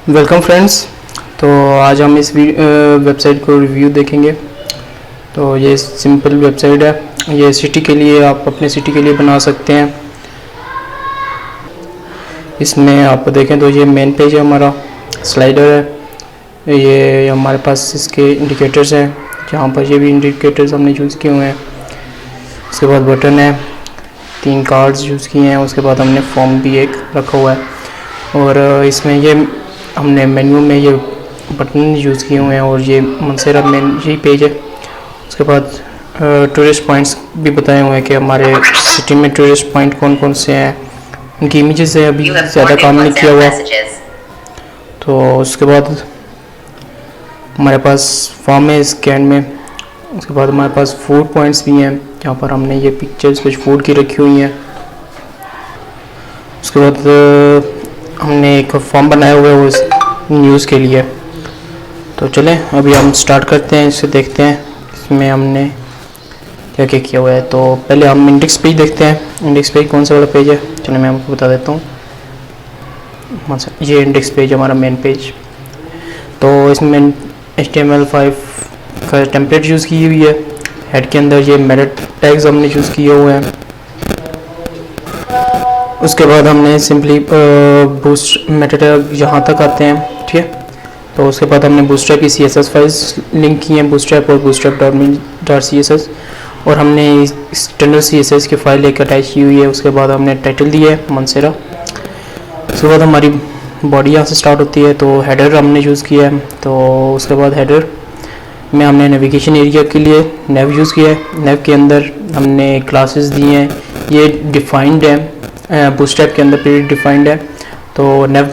Welcome friends. तो आज हम इस वेबसाइट को रिव्यू देखेंगे। तो ये सिंपल वेबसाइट है। ये सिटी के लिए, आप अपने सिटी के लिए बना सकते हैं। इसमें आप देखें तो ये मेन पेज है, हमारा स्लाइडर है। ये हमारे पास इसके इंडिकेटर्स हैं, जहाँ पर ये भी इंडिकेटर्स हमने यूज़ किए हुए हैं। उसके बाद बटन है, 3 कार्ड्स यूज़ किए हैं। उसके बाद हमने फॉर्म भी एक रखा हुआ है। और इसमें ये हमने मेन्यू में ये बटन यूज़ किए हुए हैं। और ये मंसेरा मेन यही पेज है। उसके बाद टूरिस्ट पॉइंट्स भी बताए हुए हैं कि हमारे सिटी में टूरिस्ट पॉइंट कौन कौन से हैं। उनकी इमेजेस है, अभी ज़्यादा काम नहीं किया हुआ। तो उसके बाद हमारे पास फॉर्म है स्कैन में। उसके बाद हमारे पास फूड पॉइंट्स भी हैं, जहाँ पर हमने ये पिक्चर्स कुछ फूड की रखी हुई हैं। उसके बाद हमने एक फॉर्म बनाया हुआ है उस न्यूज़ के लिए। तो चलें अभी हम स्टार्ट करते हैं, इसे देखते हैं इसमें हमने क्या क्या किया हुआ है। तो पहले हम इंडेक्स पेज देखते हैं। इंडेक्स पेज कौन सा वाला पेज है, चलिए मैं आपको बता देता हूँ। ये इंडेक्स पेज हमारा मेन पेज। तो इसमें HTML5 का टेम्पलेट यूज़ की हुई है। हेड के अंदर ये मेटा टैग्स हमने यूज़ किए हुए हैं। उसके बाद हमने सिंपली बूस्ट मेटा टैग यहाँ तक आते हैं, ठीक है। तो उसके बाद हमने बूस्ट्रैप की CSS फाइल्स लिंक की हैं, बूस्ट्रैप और bootstrap.me.css। और हमने एक्सटर्नल CSS की फाइल एक अटैच की हुई है। उसके बाद हमने टाइटल दिया है मंसेरा। उसके बाद हमारी बॉडी यहाँ से स्टार्ट होती है। तो हेडर हमने यूज़ किया है। तो उसके बाद हेडर में हमने नेविगेशन एरिया के लिए नेव यूज़ किया है। नेव के अंदर हमने क्लासेस दिए हैं, ये डिफाइंड है, बूस्ट्रैप के अंदर प्री डिफाइंड है। तो नेव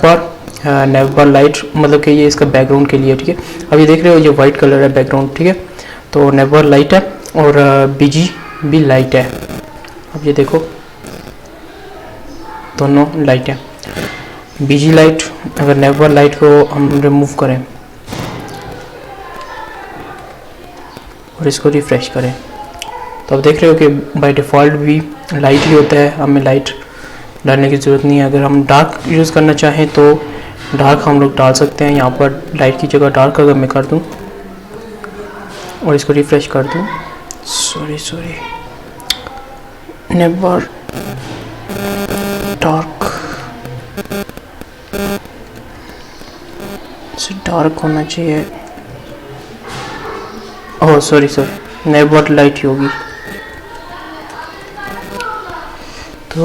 बार लाइट, मतलब कि ये इसका बैकग्राउंड के लिए, ठीक है। अब ये देख रहे हो ये वाइट कलर है बैकग्राउंड, ठीक है। तो नेव बार लाइट है और BG भी लाइट है। अब ये देखो दोनों लाइट है, BG लाइट। अगर नेव बार लाइट को हम रिमूव करें और इसको रिफ्रेश करें तो अब देख रहे हो कि बाय डिफ़ॉल्ट भी लाइट ही होता है, हमें लाइट डालने की ज़रूरत नहीं है। अगर हम डार्क यूज़ करना चाहें तो डार्क हम लोग डाल सकते हैं। यहाँ पर लाइट की जगह डार्क अगर मैं कर दूँ और इसको रिफ्रेश कर दूँ, सॉरी नेवर डार्क, डार्क होना चाहिए। ओह सॉरी नेवर लाइट ही होगी। तो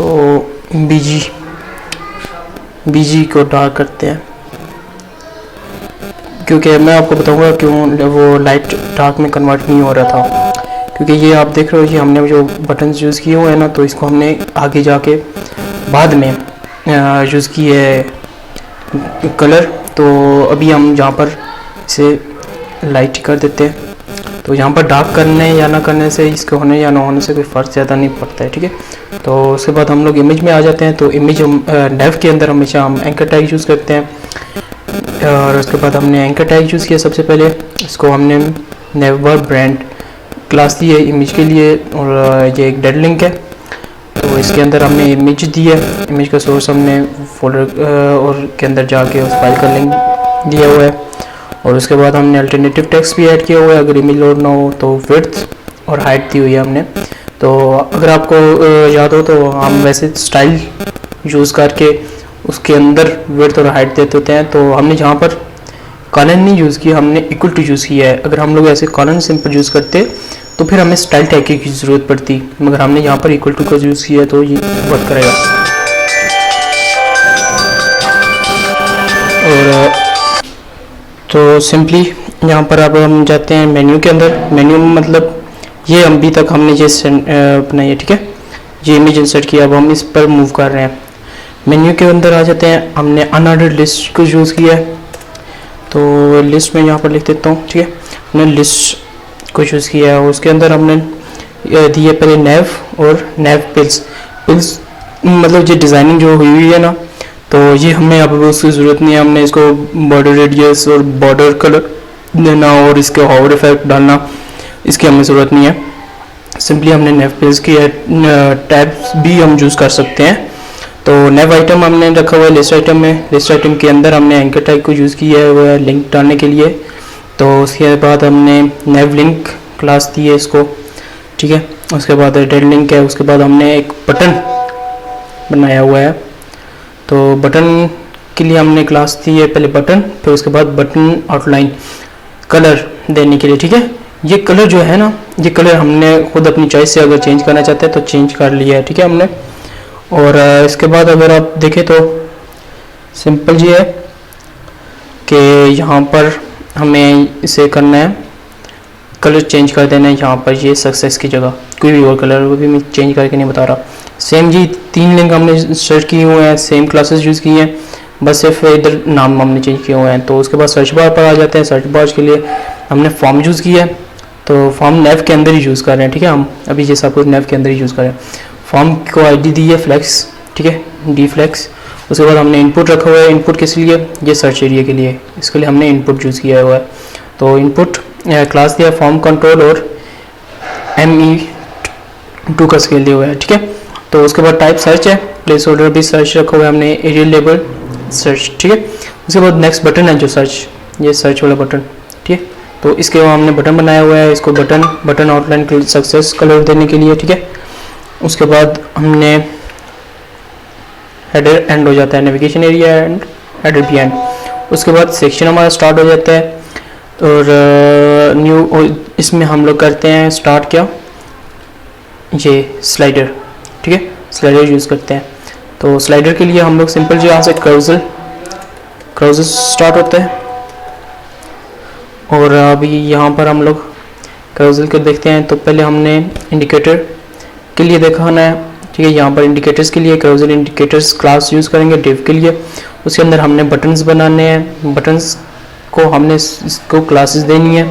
BG को डार्क करते हैं, क्योंकि मैं आपको बताऊंगा क्यों वो लाइट डार्क में कन्वर्ट नहीं हो रहा था। क्योंकि ये आप देख रहे हो, ये हमने जो बटन्स यूज़ किए हुए हैं ना, तो इसको हमने आगे जाके बाद में यूज़ किए है कलर। तो अभी हम यहाँ पर इसे लाइट कर देते हैं। तो यहाँ पर डार्क करने या ना करने से, इसके होने या ना होने से कोई फ़र्क ज़्यादा नहीं पड़ता है, ठीक है। तो उसके बाद हम लोग इमेज में आ जाते हैं। तो इमेज नेव के अंदर हमेशा हम एंकर टैग यूज़ करते हैं। और उसके बाद हमने एंकर टैग यूज़ किया सबसे पहले। इसको हमने नेव बार ब्रांड क्लास दी है इमेज के लिए, और ये एक डेड लिंक है। तो इसके अंदर हमने इमेज दी है, इमेज का सोर्स हमने फोल्डर और के अंदर जाके उस फाइल का लिंक दिया हुआ है। और उसके बाद हमने अल्टरनेटिव टेक्स्ट भी ऐड किया हुआ है, अगर इमेज लोड ना हो तो विड्थ और हाइट दी हुई है हमने। तो अगर आपको याद हो तो हम वैसे स्टाइल यूज़ करके उसके अंदर विड्थ और हाइट देते होते हैं। तो हमने जहाँ पर कॉलन नहीं यूज़ किया, हमने इक्वल टू यूज़ किया है। अगर हम लोग ऐसे कॉलन सिंपल यूज़ करते तो फिर हमें स्टाइल टैग की ज़रूरत पड़ती, मगर हमने यहाँ पर इक्वल टू का यूज़ किया है तो ये वर्क करेगा। और तो सिंपली यहाँ पर अब हम जाते हैं मेन्यू के अंदर। मेन्यू में मतलब ये अभी तक हमने ये अपना ये, ठीक है, ये इमेज इंसर्ट किया। अब हम इस पर मूव कर रहे हैं। मेन्यू के अंदर आ जाते हैं। हमने अनऑर्डर्ड लिस्ट को यूज़ किया है। तो लिस्ट में यहाँ पर लिख देता हूँ, ठीक है। हमने लिस्ट को यूज़ किया है। उसके अंदर हमने दिए पहले नेव और नेव पिल्स मतलब ये डिज़ाइनिंग जो हुई है ना, तो ये हमें अब उसकी ज़रूरत नहीं है। हमने इसको बॉर्डर रेडियस और बॉर्डर कलर देना और इसके हॉवर इफेक्ट डालना, इसकी हमें ज़रूरत नहीं है। सिंपली हमने नेव पेज की टैब्स भी हम यूज़ कर सकते हैं। तो नेव आइटम हमने रखा हुआ है लिस्ट आइटम में। लिस्ट आइटम के अंदर हमने एंकर टाइप को यूज़ किया है वो है लिंक डालने के लिए। तो उसके बाद हमने नेव लिंक क्लास दी है इसको, ठीक है। उसके बाद डेड लिंक है। उसके बाद हमने एक बटन बनाया हुआ है। तो बटन के लिए हमने क्लास दी है पहले बटन, फिर उसके बाद बटन आउटलाइन कलर देने के लिए, ठीक है। ये कलर जो है ना, ये कलर हमने खुद अपनी चॉइस से अगर चेंज करना चाहते हैं तो चेंज कर लिया है, ठीक है हमने। और इसके बाद अगर आप देखें तो सिंपल जी है कि यहाँ पर हमें इसे करना है, कलर चेंज कर देना है यहाँ पर, ये सक्सेस की जगह कोई भी और कलर, वो भी मैं चेंज करके नहीं बता रहा। सेम जी 3 लिंक हमने सर्च किए हुए हैं, सेम क्लासेस यूज़ की हैं, बस सिर्फ इधर नाम हमने चेंज किए हुए हैं। तो उसके बाद सर्च बार पर आ जाते हैं। सर्च बार के लिए हमने फॉर्म यूज़ किया है, तो फॉर्म नेव के अंदर ही यूज़ कर रहे हैं, ठीक है। हम अभी ये सब कुछ नेव के अंदर ही यूज़ कर रहे हैं। फॉर्म को आईडी दी है फ्लैक्स, ठीक है, डी फ्लैक्स। उसके बाद हमने इनपुट रखा हुआ है। इनपुट किस लिए? ये सर्च एरिया के लिए, इसके लिए हमने इनपुट यूज़ किया हुआ है। तो इनपुट क्लास दिया फॉर्म कंट्रोल और ME2 का स्केल दिया हुआ है, ठीक है। तो उसके बाद टाइप सर्च है, प्लेस होल्डर भी सर्च रखा हुआ है हमने, एरिया लेबल सर्च, ठीक है। उसके बाद नेक्स्ट बटन है जो सर्च, ये सर्च वाला बटन, ठीक है। तो इसके बाद हमने बटन बनाया हुआ है, इसको बटन आउटलाइन सक्सेस कलर देने के लिए, ठीक है। उसके बाद हमने हेडर एंड हो जाता है, नेविगेशन एरिया एंड हेडर भी एंड। उसके बाद सेक्शन हमारा स्टार्ट हो जाता है और न्यू इसमें हम लोग करते हैं स्टार्ट क्या, ये स्लाइडर, ठीक है, स्लाइडर यूज़ करते हैं। तो स्लाइडर के लिए हम लोग सिंपल जो यहाँ से क्राउजल स्टार्ट होता है और अभी यहाँ पर हम लोग क्राउजल को देखते हैं। तो पहले हमने इंडिकेटर के लिए दिखाना है, ठीक है। यहाँ पर इंडिकेटर्स के लिए क्राउजल इंडिकेटर्स क्लास यूज़ करेंगे डिव के लिए। उसके अंदर हमने बटन्स बनाने हैं, बटन्स को हमने इसको क्लासेस देनी है,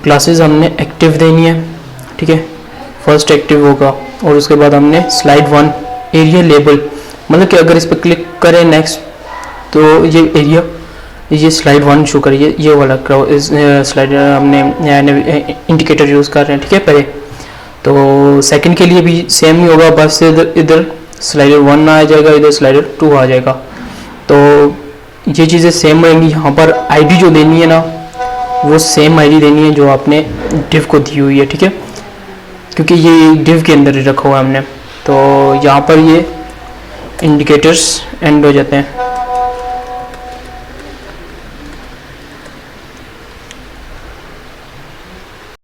क्लासेस हमने एक्टिव देनी है, ठीक है, फर्स्ट एक्टिव होगा। और उसके बाद हमने स्लाइड 1 एरिया लेबल, मतलब कि अगर इस पर क्लिक करें नेक्स्ट तो ये एरिया, ये स्लाइड 1 शो करिए, ये वाला स्लाइड हमने इंडिकेटर यूज़ कर रहे हैं, ठीक है पहले। तो सेकंड के लिए भी सेम ही होगा, बस इधर स्लाइडर 1 आ जाएगा, इधर स्लाइडर 2 आ जाएगा। तो ये चीज़ें सेम रहेंगी। यहाँ पर आईडी जो देनी है ना, वो सेम आईडी देनी है जो आपने डिव को दी हुई है, ठीक है, क्योंकि ये डिव के अंदर ही रखा हुआ है हमने। तो यहाँ पर ये इंडिकेटर्स एंड हो जाते हैं,